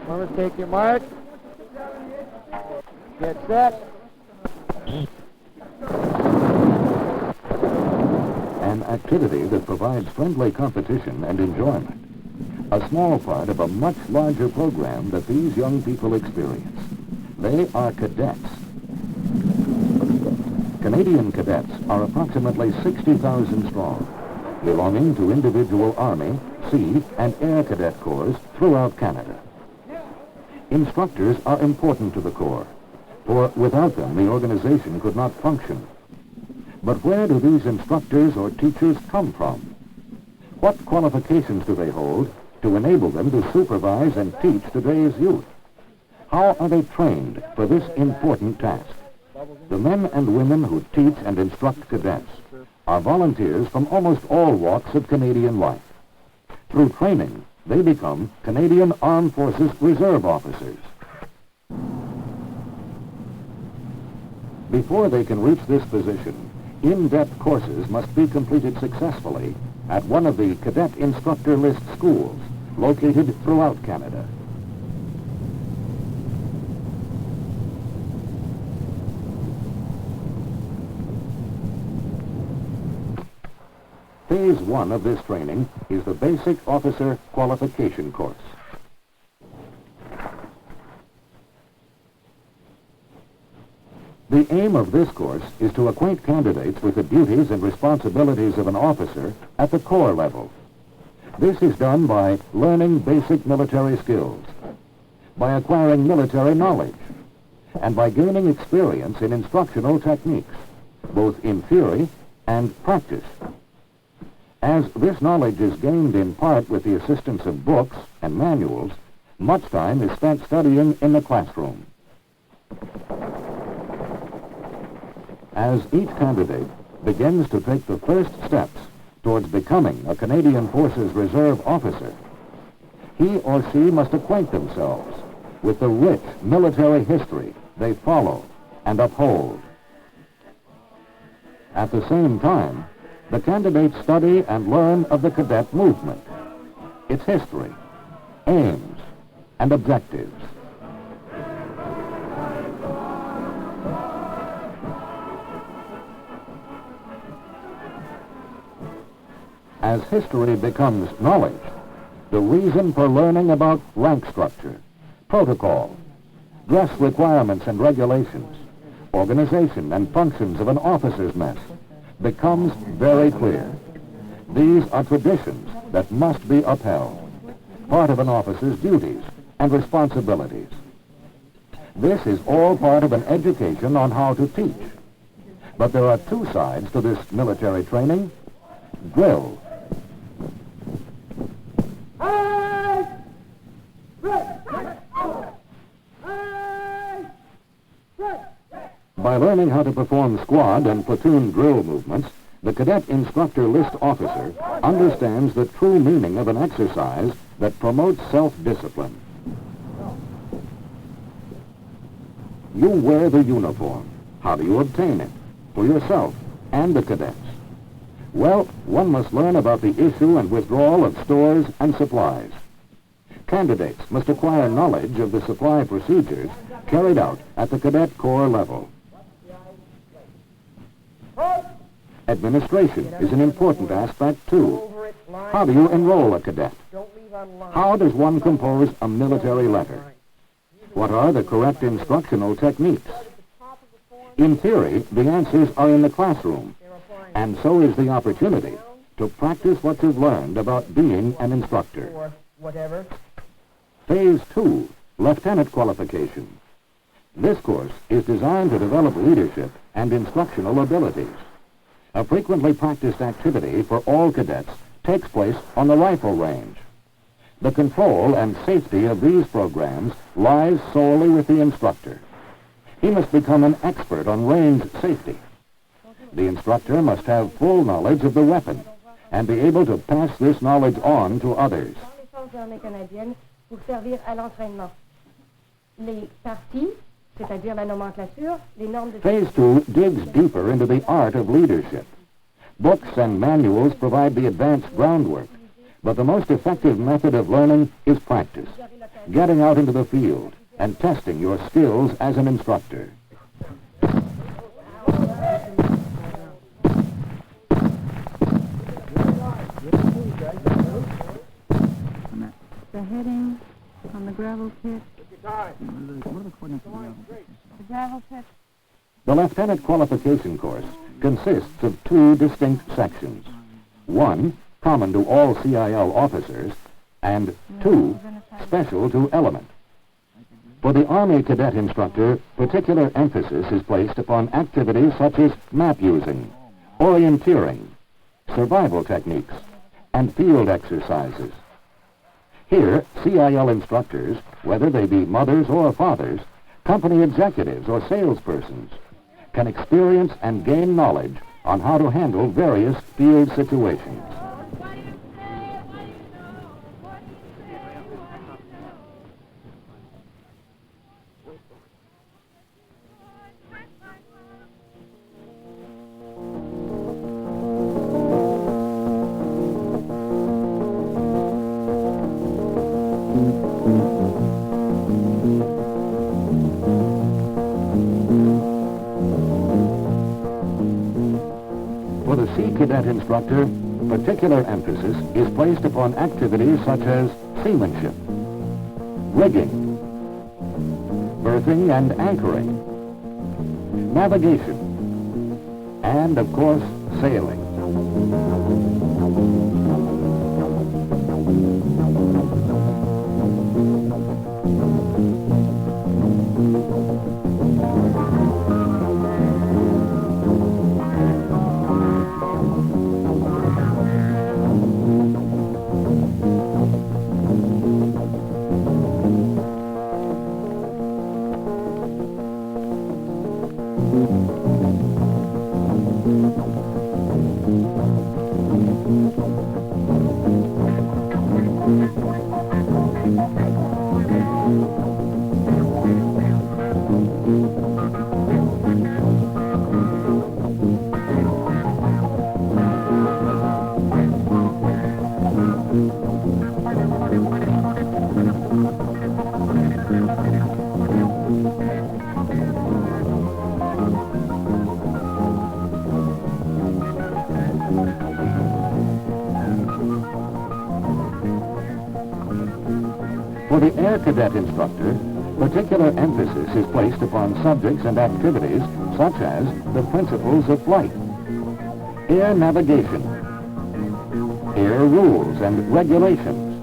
Runners, take your mark. Get set. An activity that provides friendly competition and enjoyment. A small part of a much larger program that these young people experience. They are cadets. Canadian cadets are approximately 60,000 strong, belonging to individual Army, Sea, and Air Cadet Corps throughout Canada. Instructors are important to the Corps, for without them the organization could not function. But where do these instructors or teachers come from? What qualifications do they hold to enable them to supervise and teach today's youth? How are they trained for this important task? The men and women who teach and instruct cadets are volunteers from almost all walks of Canadian life. Through training, they become Canadian Armed Forces Reserve officers. Before they can reach this position, in-depth courses must be completed successfully at one of the cadet instructor list schools located throughout Canada. Phase 1 of this training is the Basic Officer Qualification Course. The aim of this course is to acquaint candidates with the duties and responsibilities of an officer at the corps level. This is done by learning basic military skills, by acquiring military knowledge, and by gaining experience in instructional techniques, both in theory and practice. As this knowledge is gained in part with the assistance of books and manuals, much time is spent studying in the classroom. As each candidate begins to take the first steps towards becoming a Canadian Forces Reserve officer, he or she must acquaint themselves with the rich military history they follow and uphold. At the same time, the candidates study and learn of the cadet movement, its history, aims, and objectives. As history becomes knowledge, the reason for learning about rank structure, protocol, dress requirements and regulations, organization and functions of an officer's mess becomes very clear. These are traditions that must be upheld, part of an officer's duties and responsibilities. This is all part of an education on how to teach. But there are two sides to this military training. Drill. By learning how to perform squad and platoon drill movements, the cadet instructor list officer understands the true meaning of an exercise that promotes self-discipline. You wear the uniform. How do you obtain it? For yourself and the cadets. Well, one must learn about the issue and withdrawal of stores and supplies. Candidates must acquire knowledge of the supply procedures carried out at the cadet corps level. Administration is an important aspect, too. How do you enroll a cadet? How does one compose a military letter? What are the correct instructional techniques? In theory, the answers are in the classroom, and so is the opportunity to practice what you've learned about being an instructor. Phase 2, Lieutenant Qualification. This course is designed to develop leadership and instructional abilities. A frequently practiced activity for all cadets takes place on the rifle range. The control and safety of these programs lies solely with the instructor. He must become an expert on range safety. The instructor must have full knowledge of the weapon and be able to pass this knowledge on to others. Phase 2 digs deeper into the art of leadership. Books and manuals provide the advanced groundwork, But the most effective method of learning is practice, getting out into the field and testing your skills as an instructor. The heading on the gravel pit. The gravel pit. The lieutenant qualification course consists of two distinct sections. One, common to all CIL officers, and two, special to element. For the Army Cadet instructor, particular emphasis is placed upon activities such as map using, orienteering, survival techniques, and field exercises. Here, CIL instructors, whether they be mothers or fathers, company executives or salespersons, can experience and gain knowledge on how to handle various field situations. For the Sea Cadet instructor, particular emphasis is placed upon activities such as seamanship, rigging, berthing and anchoring, navigation, and, of course, sailing. For the Air Cadet instructor, particular emphasis is placed upon subjects and activities such as the principles of flight, air navigation, air rules and regulations.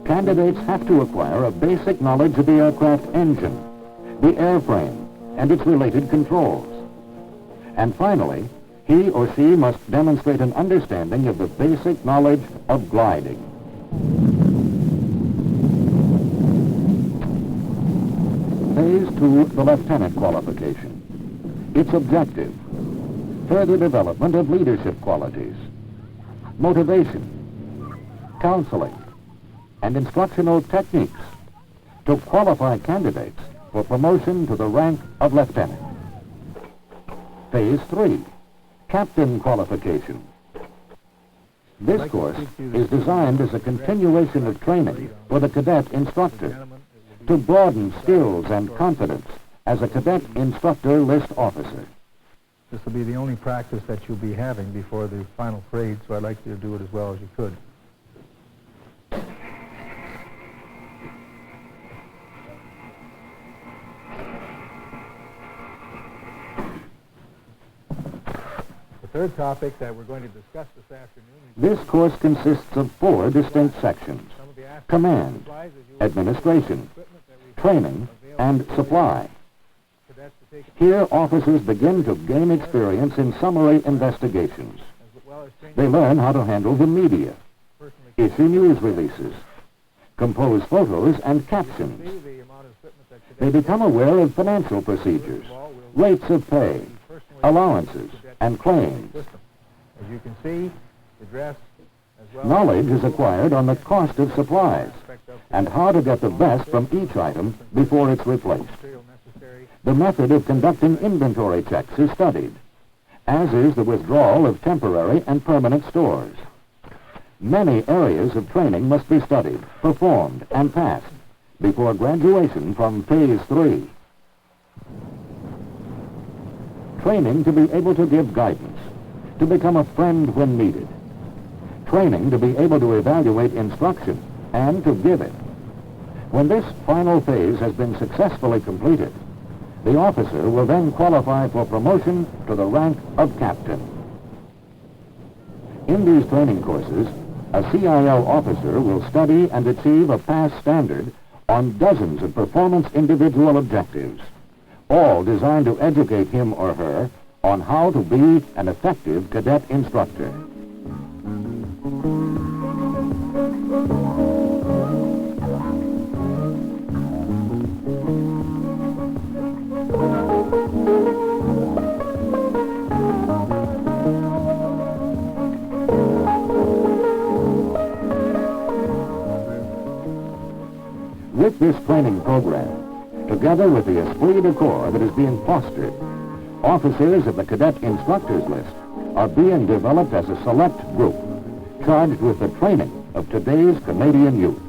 Candidates have to acquire a basic knowledge of the aircraft engine, the airframe, and its related controls. And finally, he or she must demonstrate an understanding of the basic knowledge of gliding. Phase 2, the lieutenant qualification. Its objective, further development of leadership qualities, motivation, counseling, and instructional techniques to qualify candidates for promotion to the rank of lieutenant. Phase 3, captain qualification. This course is designed as a continuation of training for the cadet instructor to broaden skills and confidence as a cadet instructor list officer. This will be the only practice that you'll be having before the final parade, so I'd like you to do it as well as you could. The third topic that we're going to discuss this afternoon... This course consists of 4 distinct sections: command, administration, training, and supply. Here, officers begin to gain experience in summary investigations. They learn how to handle the media, issue news releases, compose photos and captions. They become aware of financial procedures, rates of pay, allowances, and claims. As you can see, the dress as well... Knowledge is acquired on the cost of supplies and how to get the best from each item before it's replaced. The method of conducting inventory checks is studied, as is the withdrawal of temporary and permanent stores. Many areas of training must be studied, performed, and passed before graduation from Phase 3. Training to be able to give guidance, to become a friend when needed. Training to be able to evaluate instruction and to give it. When this final phase has been successfully completed, the officer will then qualify for promotion to the rank of captain. In these training courses, a CIL officer will study and achieve a pass standard on dozens of performance individual objectives, all designed to educate him or her on how to be an effective cadet instructor. With this training program, together with the esprit de corps that is being fostered, officers of the cadet instructors list are being developed as a select group charged with the training of today's Canadian youth.